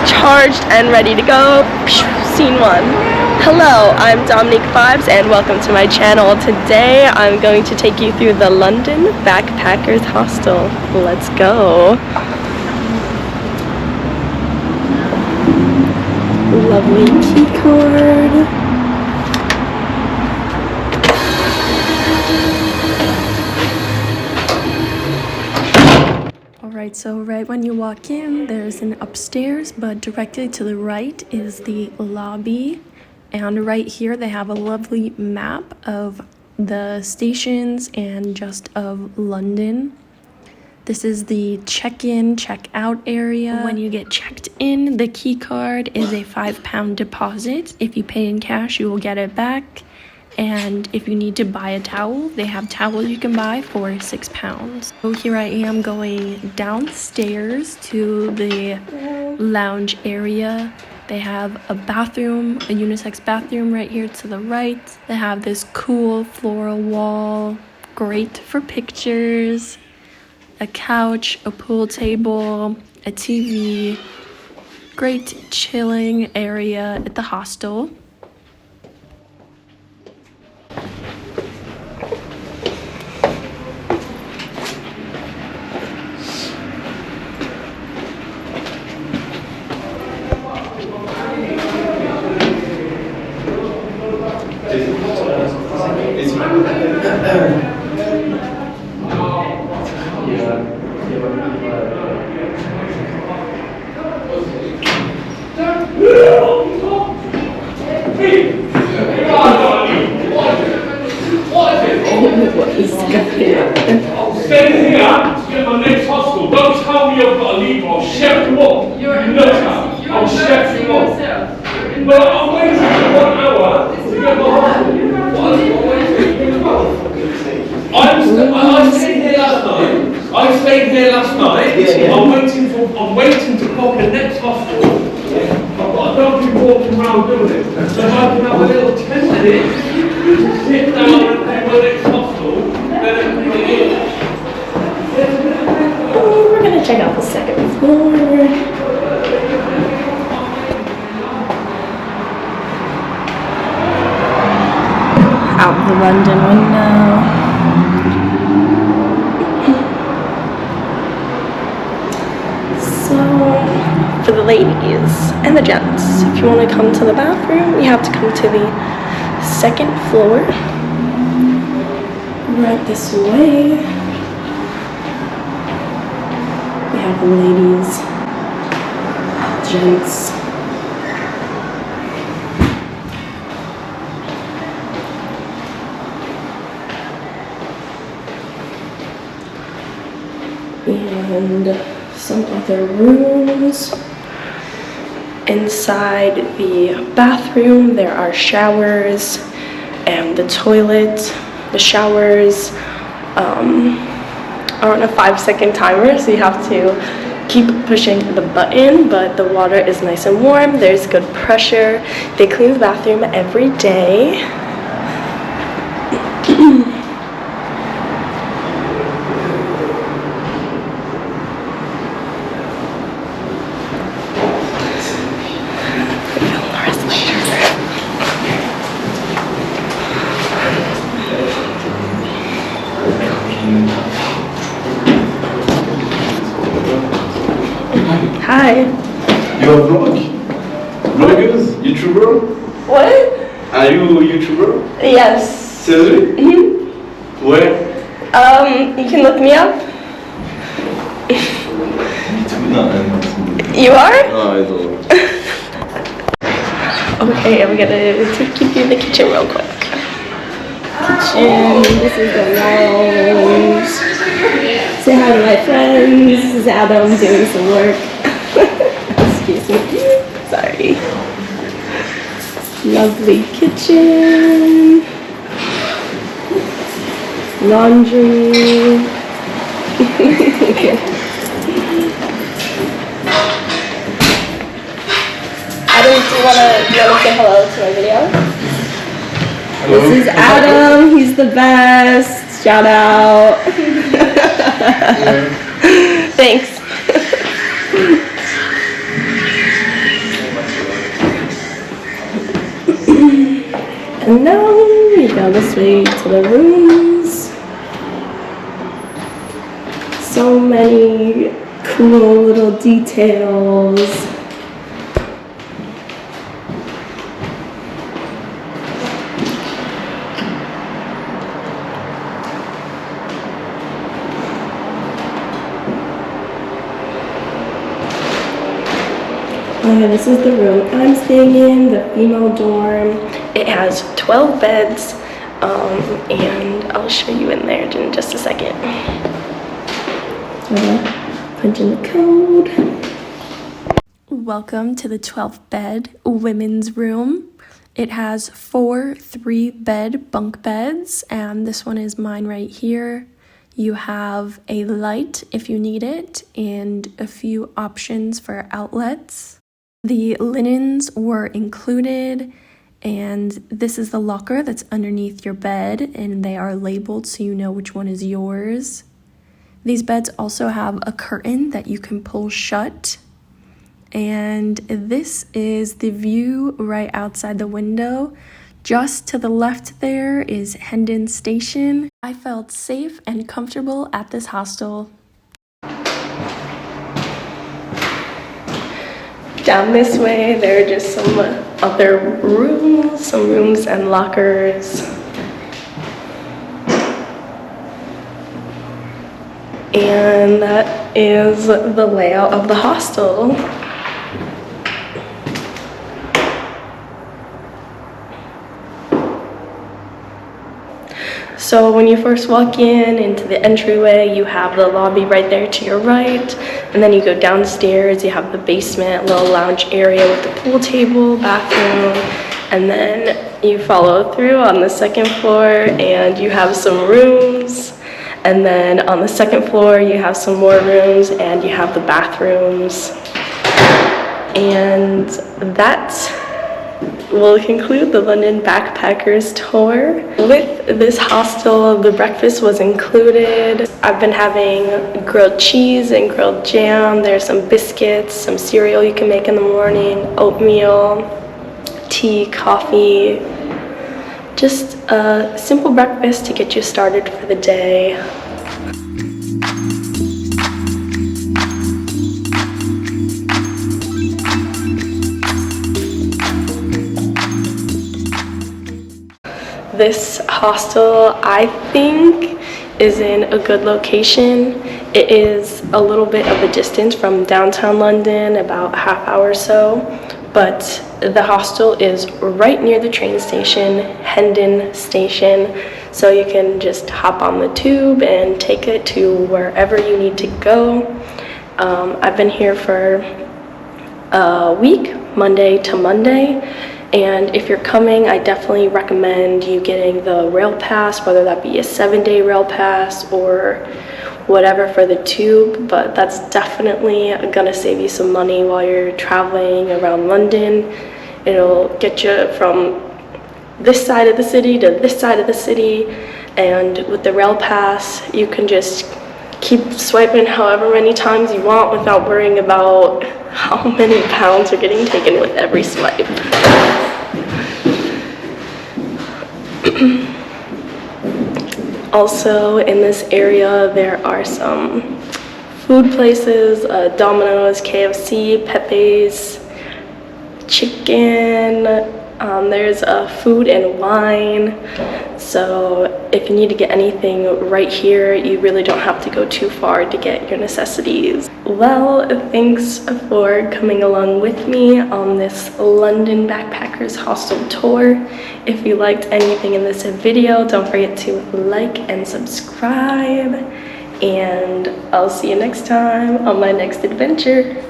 charged and ready to go. Scene one. Hello, I'm Dominique Vibez and welcome to my channel. Today I'm going to take you through the London Backpackers Hostel. Let's go. Lovely key card. Alright, so right when you walk in, there's an upstairs, but directly to the right is the lobby. And right here they have a lovely map of the stations and just of London. This is the check-in, check-out area. When you get checked in, the key card is a £5 deposit. If you pay in cash, you will get it back. And if you need to buy a towel, they have towels you can buy for £6. So here I am going downstairs to the lounge area. They have a bathroom, a unisex bathroom right here to the right. They have this cool floral wall, great for pictures, a couch, a pool table, a TV, great chilling area at the hostel. Stay here to get my next hostel. Don't tell me I've got to leave or I'll chef you up. I'll chef you up. But I'm waiting for 1 hour to get my hostel. I stayed here last night. I'm waiting to book a next hostel. I don't be walking around doing it. So if I can have a little 10 minutes to sit down and do my next hostel, then We're gonna check out the second floor. Out the London window. So, for the ladies and the gents, if you want to come to the bathroom, you have to come to the second floor. Right this way. We have the ladies, gents. And some other rooms. Inside the bathroom there are showers and the toilet. The showers are on a 5-second timer, so you have to keep pushing the button, but the water is nice and warm. There's good pressure. They clean the bathroom every day. Hi. You are vlog? Vloggers? YouTuber? What? Are you a YouTuber? Yes. Seriously? Mm-hmm. Where? You can look me up. You are? No, I don't. Okay, I'm gonna take you through the kitchen real quick. Kitchen, this is the walls. Say hi to my friends. This is Adam doing some work. Excuse me. Sorry. Lovely kitchen. Laundry. Adam, do you wanna say hello to my video? Hello. This is Adam. He's the best. Shout out. Thanks. And now we go this way to the rooms. So many cool little details. Okay, this is the room I'm staying in, the female dorm. It has 12 beds, and I'll show you in there in just a second. Punch in the code. Welcome to the 12th bed women's room. It has 4 3-bed bunk beds, and this one is mine right here. You have a light if you need it, and a few options for outlets. The linens were included, and this is the locker that's underneath your bed, and they are labeled so you know which one is yours. These beds also have a curtain that you can pull shut, and this is the view right outside the window. Just to the left there is Hendon Station. I felt safe and comfortable at this hostel. Down this way, there are just some other rooms, and lockers. And that is the layout of the hostel. So when you first walk into the entryway, you have the lobby right there to your right, and then you go downstairs, you have the basement, little lounge area with the pool table, bathroom, and then you follow through on the second floor and you have some rooms, and then on the second floor you have some more rooms and you have the bathrooms. And that will conclude the London Backpackers tour. With this hostel, the breakfast was included. I've been having grilled cheese and grilled jam. There's some biscuits, some cereal you can make in the morning, oatmeal, tea, coffee. Just a simple breakfast to get you started for the day. This hostel, I think, is in a good location. It is a little bit of a distance from downtown London, about a half hour or so, but the hostel is right near the train station, Hendon Station, so you can just hop on the tube and take it to wherever you need to go. I've been here for a week, Monday to Monday. And if you're coming, I definitely recommend you getting the rail pass, whether that be a 7-day rail pass or whatever for the tube, but that's definitely gonna save you some money while you're traveling around London. It'll get you from this side of the city to this side of the city, and with the rail pass, you can just keep swiping however many times you want without worrying about how many pounds are getting taken with every swipe. Also in this area there are some food places, Domino's, KFC, Pepe's, chicken, there's food and wine. So if you need to get anything right here, you really don't have to go too far to get your necessities. Well, thanks for coming along with me on this London Backpackers Hostel tour. If you liked anything in this video, don't forget to like and subscribe. And I'll see you next time on my next adventure.